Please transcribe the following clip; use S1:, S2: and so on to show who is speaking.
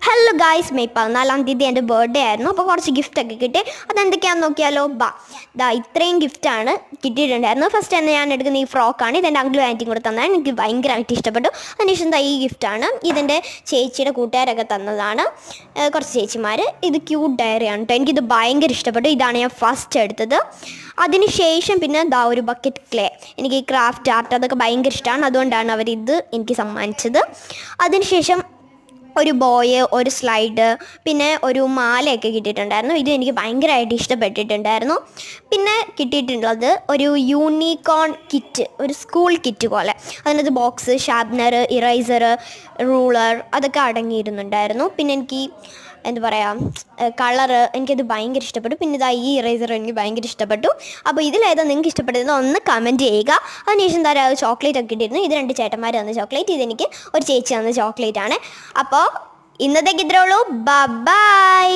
S1: Hello guys, May 14-ാം തീയതി എൻ്റെ birthday ആയിരുന്നു. അപ്പോൾ കുറച്ച് ഗിഫ്റ്റൊക്കെ കിട്ടി. അതെന്തൊക്കെയാണെന്ന് നോക്കിയാലോ? ഇത്രയും ഗിഫ്റ്റാണ് കിട്ടിയിട്ടുണ്ടായിരുന്നു. ഫസ്റ്റ് തന്നെ ഞാൻ എടുക്കുന്ന ഈ ഫ്രോക്കാണ്. ഇതെൻ്റെ അങ്കിളും ആൻറ്റിയും കൂടെ തന്നതാണ്. എനിക്ക് ഭയങ്കരമായിട്ട് ഇഷ്ടപ്പെട്ടു. അതിനുശേഷം ഈ ഗിഫ്റ്റാണ്. ഇതെൻ്റെ ചേച്ചിയുടെ കൂട്ടുകാരൊക്കെ തന്നതാണ്, കുറച്ച് ചേച്ചിമാർ. ഇത് ക്യൂട്ട് ഡയറിയാണ് കേട്ടോ. എനിക്കിത് ഭയങ്കര ഇഷ്ടപ്പെട്ടു. ഇതാണ് ഞാൻ ഫസ്റ്റ് എടുത്തത്. അതിനുശേഷം പിന്നെ ഒരു ബക്കറ്റ് ക്ലേ. എനിക്ക് ഈ ക്രാഫ്റ്റ് ആർട്ട് അതൊക്കെ ഭയങ്കര ഇഷ്ടമാണ്. അതുകൊണ്ടാണ് അവരിത് എനിക്ക് സമ്മാനിച്ചത്. അതിനുശേഷം ഒരു ബോയ്, ഒരു സ്ലൈഡ്, പിന്നെ ഒരു മാലയൊക്കെ കിട്ടിയിട്ടുണ്ടായിരുന്നു. ഇത് എനിക്ക് ഭയങ്കരമായിട്ട് ഇഷ്ടപ്പെട്ടിട്ടുണ്ടായിരുന്നു. പിന്നെ കിട്ടിയിട്ടുള്ളത് ഒരു യൂണിക്കോൺ കിറ്റ്, ഒരു സ്കൂൾ കിറ്റ് പോലെ. അതിനകത്ത് ബോക്സ്, ഷാർപ്നർ, ഇറൈസർ, റൂളർ അതൊക്കെ അടങ്ങിയിരുന്നുണ്ടായിരുന്നു. പിന്നെ എനിക്ക് എന്താ പറയുക, കളറ് എനിക്കത് ഭയങ്കര ഇഷ്ടപ്പെട്ടു. പിന്നെ ഈ ഇറൈസർ എനിക്ക് ഭയങ്കര ഇഷ്ടപ്പെട്ടു. അപ്പോൾ ഇതിലേതാ നിങ്ങൾക്ക് ഇഷ്ടപ്പെട്ടതെന്ന് ഒന്ന് കമൻറ്റ് ചെയ്യുക. അതിനുശേഷം ചോക്ലേറ്റ് ഒക്കെ കിട്ടിയിരുന്നു. ഇത് 2 ചേട്ടന്മാർ തന്ന ചോക്ലേറ്റ്, ഇതെനിക്ക് ഒരു ചേച്ചി തന്ന ചോക്ലേറ്റ് ആണ്. അപ്പോൾ ഇന്നത്തേക്ക് ഇത്രേ ഉള്ളൂ. ബൈ.